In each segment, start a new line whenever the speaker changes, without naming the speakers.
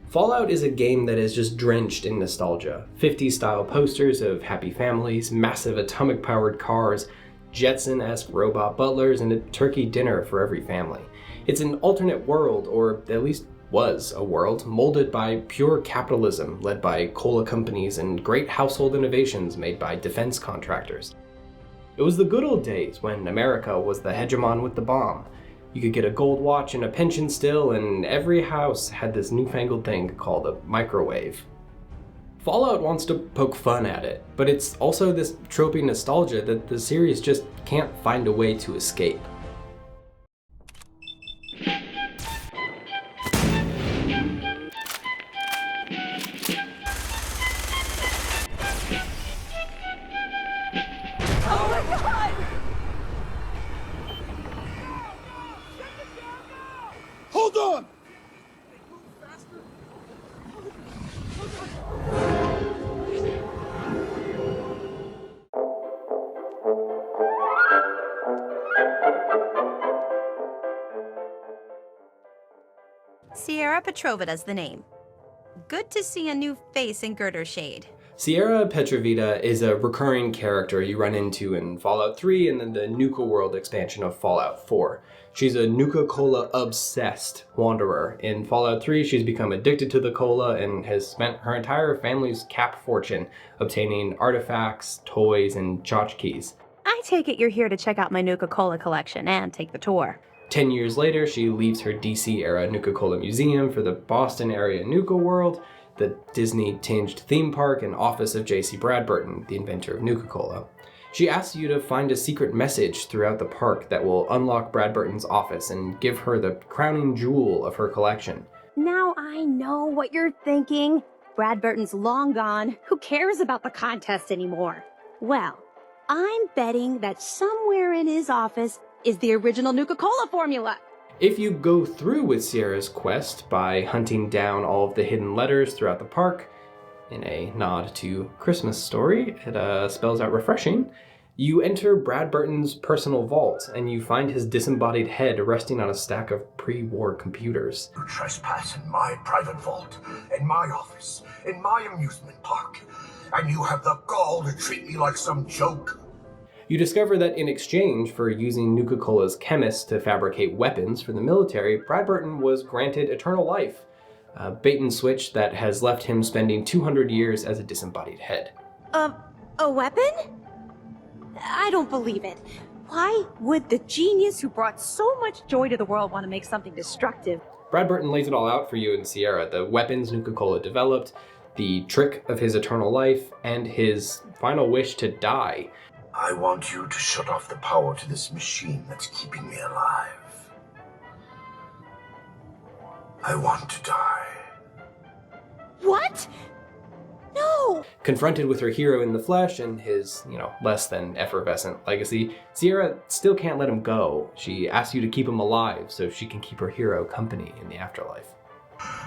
Fallout is a game that is just drenched in nostalgia. 50s style posters of happy families, massive atomic-powered cars, Jetson-esque robot butlers, and a turkey dinner for every family. It's an alternate world, or at least was a world, molded by pure capitalism led by cola companies and great household innovations made by defense contractors. It was the good old days when America was the hegemon with the bomb. You could get a gold watch and a pension still, and every house had this newfangled thing called a microwave. Fallout wants to poke fun at it, but it's also this tropey nostalgia that the series just can't find a way to escape.
Hold on!
Sierra Petrovita's the name. Good to see a new face in Girder Shade.
Sierra Petrovita is a recurring character you run into in Fallout 3 and then the Nukaworld expansion of Fallout 4. She's a Nuka-Cola obsessed wanderer. In Fallout 3, she's become addicted to the cola and has spent her entire family's cap fortune obtaining artifacts, toys, and tchotchkes.
I take it you're here to check out my Nuka-Cola collection and take the tour.
10 years later, she leaves her DC-era Nuka-Cola Museum for the Boston-area Nukaworld, the Disney-tinged theme park and office of J.C. Bradburton, the inventor of Nuka-Cola. She asks you to find a secret message throughout the park that will unlock Bradburton's office and give her the crowning jewel of her collection.
Now I know what you're thinking. Bradburton's long gone. Who cares about the contest anymore? Well, I'm betting that somewhere in his office is the original Nuka-Cola formula.
If you go through with Sierra's quest by hunting down all of the hidden letters throughout the park, in a nod to Christmas Story, it spells out refreshing, you enter Bradburton's personal vault and you find his disembodied head resting on a stack of pre-war computers.
You trespass in my private vault, in my office, in my amusement park, and you have the gall to treat me like some joke.
You discover that in exchange for using Nuka-Cola's chemists to fabricate weapons for the military, Bradburton was granted eternal life, a bait and switch that has left him spending 200 years as a disembodied head.
A weapon? I don't believe it. Why would the genius who brought so much joy to the world want to make something destructive?
Bradburton lays it all out for you in Sierra, the weapons Nuka-Cola developed, the trick of his eternal life, and his final wish to die.
I want you to shut off the power to this machine that's keeping me alive. I want to die.
What? No!
Confronted with her hero in the flesh and his, less than effervescent legacy, Sierra still can't let him go. She asks you to keep him alive so she can keep her hero company in the afterlife.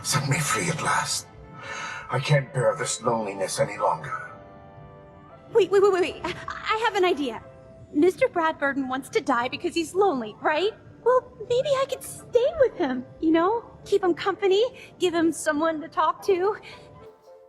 Set me free at last. I can't bear this loneliness any longer.
Wait. I have an idea. Mr. Bradburton wants to die because he's lonely, right? Well, maybe I could stay with him, Keep him company, give him someone to talk to.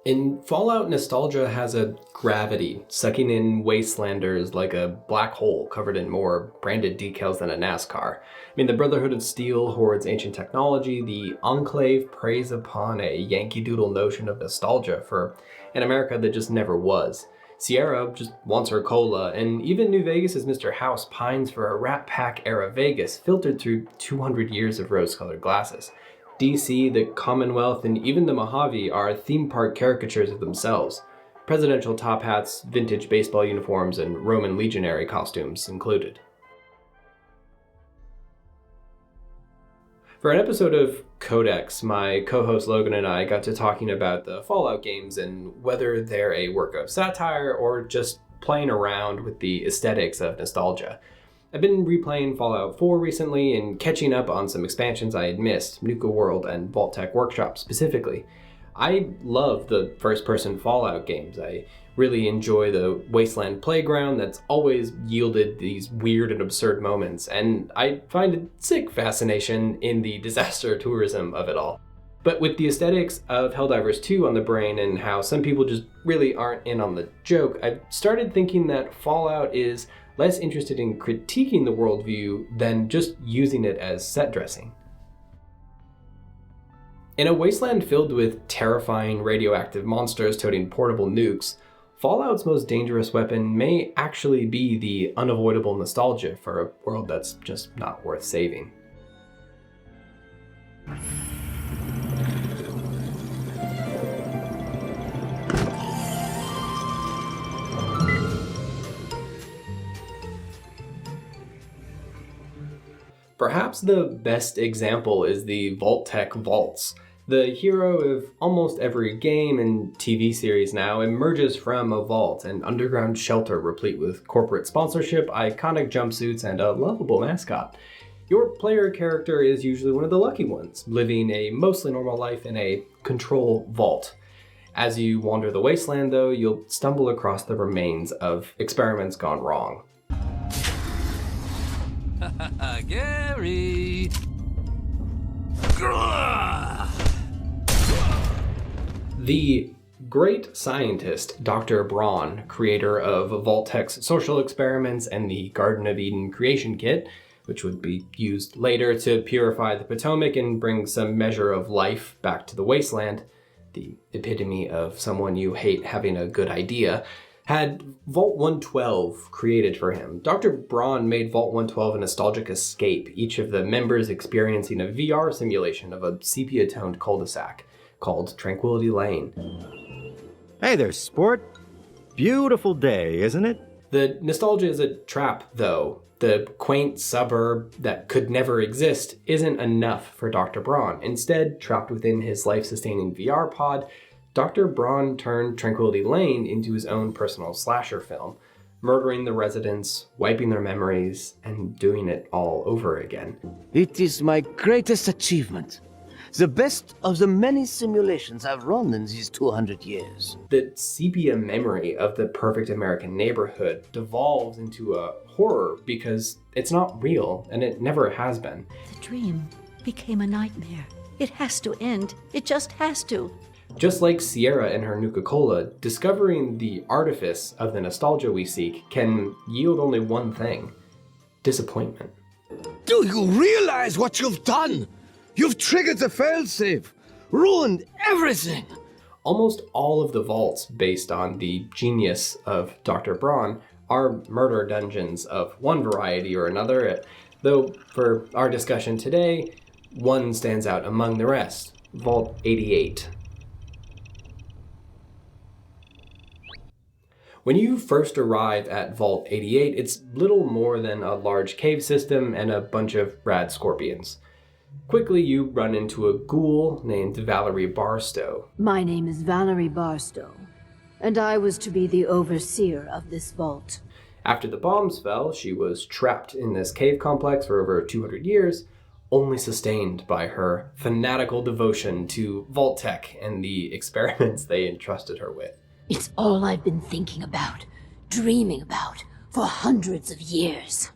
In Fallout, nostalgia has a gravity, sucking in wastelanders like a black hole covered in more branded decals than a NASCAR. The Brotherhood of Steel hoards ancient technology, the Enclave preys upon a Yankee Doodle notion of nostalgia for an America that just never was. Sierra just wants her cola, and even New Vegas' Mr. House pines for a Rat Pack-era Vegas filtered through 200 years of rose-colored glasses. DC, the Commonwealth, and even the Mojave are theme park caricatures of themselves. Presidential top hats, vintage baseball uniforms, and Roman legionary costumes included. For an episode of Codex, my co-host Logan and I got to talking about the Fallout games and whether they're a work of satire or just playing around with the aesthetics of nostalgia. I've been replaying Fallout 4 recently and catching up on some expansions I had missed, Nukaworld and Vault-Tec Workshop specifically. I love the first-person Fallout games. I really enjoy the wasteland playground that's always yielded these weird and absurd moments, and I find a sick fascination in the disaster tourism of it all. But with the aesthetics of Helldivers 2 on the brain and how some people just really aren't in on the joke, I started thinking that Fallout is less interested in critiquing the worldview than just using it as set dressing. In a wasteland filled with terrifying radioactive monsters toting portable nukes, Fallout's most dangerous weapon may actually be the unavoidable nostalgia for a world that's just not worth saving. Perhaps the best example is the Vault-Tec vaults. The hero of almost every game and TV series now emerges from a vault, an underground shelter replete with corporate sponsorship, iconic jumpsuits, and a lovable mascot. Your player character is usually one of the lucky ones, living a mostly normal life in a control vault. As you wander the wasteland, though, you'll stumble across the remains of experiments gone wrong.
Gary!
The great scientist, Dr. Braun, creator of Vault-Tec's social experiments and the Garden of Eden creation kit, which would be used later to purify the Potomac and bring some measure of life back to the wasteland, the epitome of someone you hate having a good idea, had Vault 112 created for him. Dr. Braun made Vault 112 a nostalgic escape, each of the members experiencing a VR simulation of a sepia-toned cul-de-sac called Tranquility Lane.
Hey there, sport. Beautiful day, isn't it?
The nostalgia is a trap, though. The quaint suburb that could never exist isn't enough for Dr. Braun. Instead, trapped within his life-sustaining VR pod, Dr. Braun turned Tranquility Lane into his own personal slasher film, murdering the residents, wiping their memories, and doing it all over again.
It is my greatest achievement. The best of the many simulations I've run in these 200 years.
The sepia memory of the perfect American neighborhood devolves into a horror because it's not real, and it never has been.
The dream became a nightmare. It has to end. It just has to.
Just like Sierra and her Nuka-Cola, discovering the artifice of the nostalgia we seek can yield only one thing: disappointment.
Do you realize what you've done? You've triggered the failsafe, ruined everything.
Almost all of the vaults based on the genius of Dr. Braun are murder dungeons of one variety or another, though for our discussion today, one stands out among the rest: Vault 88. When you first arrive at Vault 88, it's little more than a large cave system and a bunch of rad scorpions. Quickly, you run into a ghoul named Valerie Barstow.
My name is Valerie Barstow, and I was to be the overseer of this vault.
After the bombs fell, she was trapped in this cave complex for over 200 years, only sustained by her fanatical devotion to Vault-Tec and the experiments they entrusted her with.
It's all I've been thinking about, dreaming about, for hundreds of years.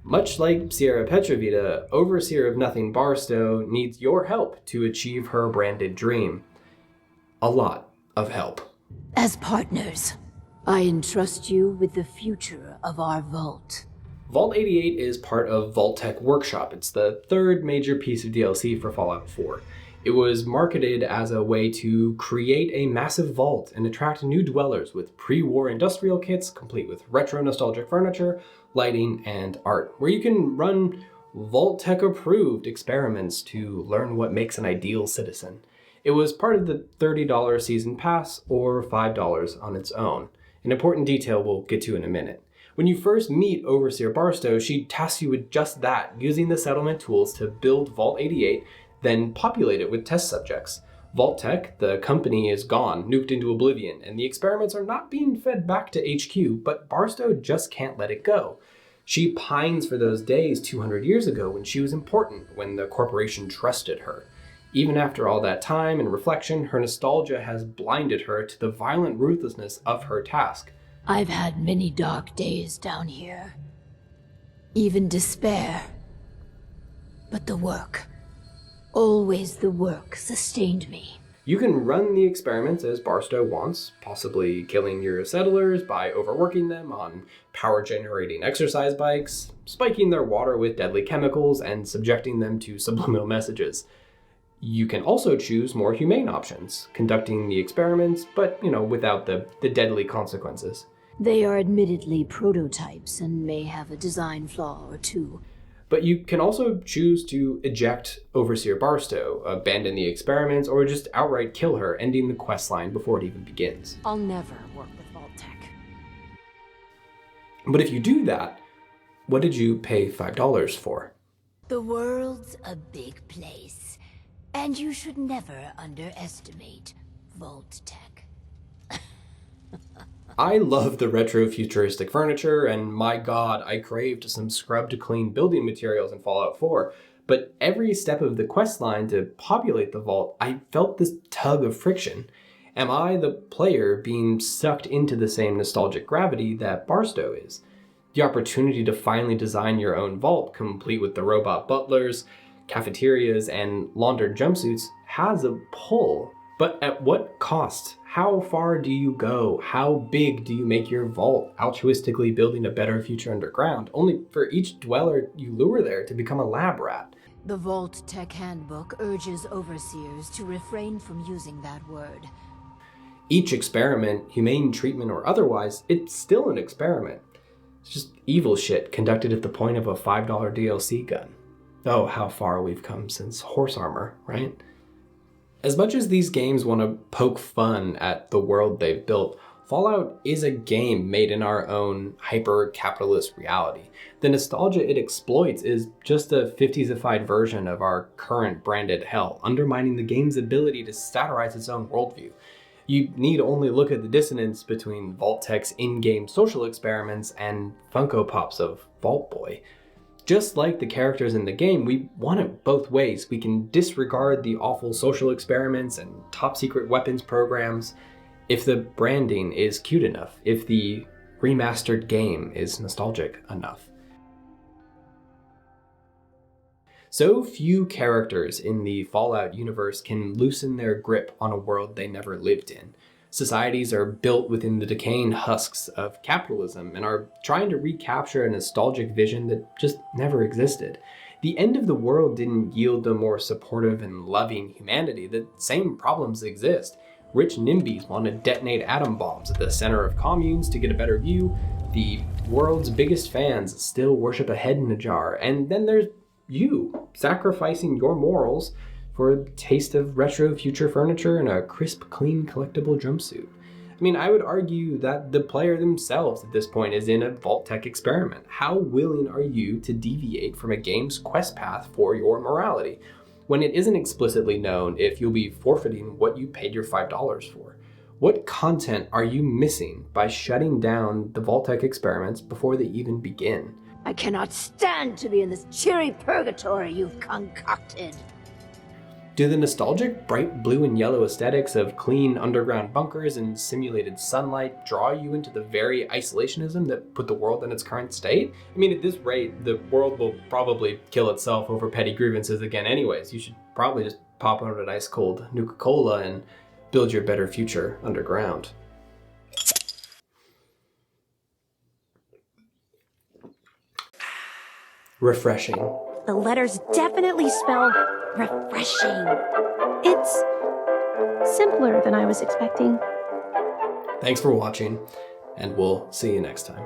Much like Sierra Petrovita, Overseer of Nothing Barstow needs your help to achieve her branded dream. A lot of help.
As partners, I entrust you with the future of our vault.
Vault 88 is part of Vault-Tec Workshop. It's the third major piece of DLC for Fallout 4. It was marketed as a way to create a massive vault and attract new dwellers with pre-war industrial kits, complete with retro nostalgic furniture, lighting, and art, where you can run Vault-Tec approved experiments to learn what makes an ideal citizen. It was part of the $30 season pass, or $5 on its own. An important detail we'll get to in a minute. When you first meet Overseer Barstow, she tasks you with just that, using the settlement tools to build Vault 88, then populate it with test subjects. Vault-Tec, the company, is gone, nuked into oblivion, and the experiments are not being fed back to HQ, but Barstow just can't let it go. She pines for those days 200 years ago when she was important, when the corporation trusted her. Even after all that time and reflection, her nostalgia has blinded her to the violent ruthlessness of her task.
I've had many dark days down here. Even despair. But the work Always the work sustained me.
You can run the experiments as Barstow wants, possibly killing your settlers by overworking them on power-generating exercise bikes, spiking their water with deadly chemicals, and subjecting them to subliminal messages. You can also choose more humane options, conducting the experiments, but, without the deadly consequences.
They are admittedly prototypes and may have a design flaw or two.
But you can also choose to eject Overseer Barstow, abandon the experiments, or just outright kill her, ending the questline before it even begins.
I'll never work with Vault Tech.
But if you do that, what did you pay $5 for?
The world's a big place, and you should never underestimate Vault Tech.
I love the retro-futuristic furniture, and my god, I craved some scrubbed-clean building materials in Fallout 4. But every step of the questline to populate the vault, I felt this tug of friction. Am I, the player, being sucked into the same nostalgic gravity that Barstow is? The opportunity to finally design your own vault, complete with the robot butlers, cafeterias, and laundered jumpsuits, has a pull. But at what cost? How far do you go? How big do you make your vault, altruistically building a better future underground, only for each dweller you lure there to become a lab rat?
The Vault Tech Handbook urges overseers to refrain from using that word.
Each experiment, humane treatment or otherwise, it's still an experiment. It's just evil shit conducted at the point of a $5 DLC gun. Oh, how far we've come since horse armor, right? As much as these games want to poke fun at the world they've built, Fallout is a game made in our own hyper-capitalist reality. The nostalgia it exploits is just a 50s-ified version of our current branded hell, undermining the game's ability to satirize its own worldview. You need only look at the dissonance between Vault Tech's in-game social experiments and Funko Pops of Vault Boy. Just like the characters in the game, we want it both ways. We can disregard the awful social experiments and top secret weapons programs if the branding is cute enough, if the remastered game is nostalgic enough. So few characters in the Fallout universe can loosen their grip on a world they never lived in. Societies are built within the decaying husks of capitalism and are trying to recapture a nostalgic vision that just never existed. The end of the world didn't yield a more supportive and loving humanity. The same problems exist. Rich NIMBYs want to detonate atom bombs at the center of communes to get a better view. The world's biggest fans still worship a head in a jar. And then there's you, sacrificing your morals for a taste of retro future furniture and a crisp, clean, collectible jumpsuit. I mean, I would argue that the player themselves at this point is in a Vault Tech experiment. How willing are you to deviate from a game's quest path for your morality, when it isn't explicitly known if you'll be forfeiting what you paid your $5 for? What content are you missing by shutting down the Vault Tech experiments before they even begin?
I cannot stand to be in this cheery purgatory you've concocted.
Do the nostalgic bright blue and yellow aesthetics of clean underground bunkers and simulated sunlight draw you into the very isolationism that put the world in its current state? I mean, at this rate, the world will probably kill itself over petty grievances again anyways. You should probably just pop out an ice cold Nuka-Cola and build your better future underground. Refreshing.
The letters definitely spell refreshing. It's simpler than I was expecting.
Thanks for watching, and we'll see you next time.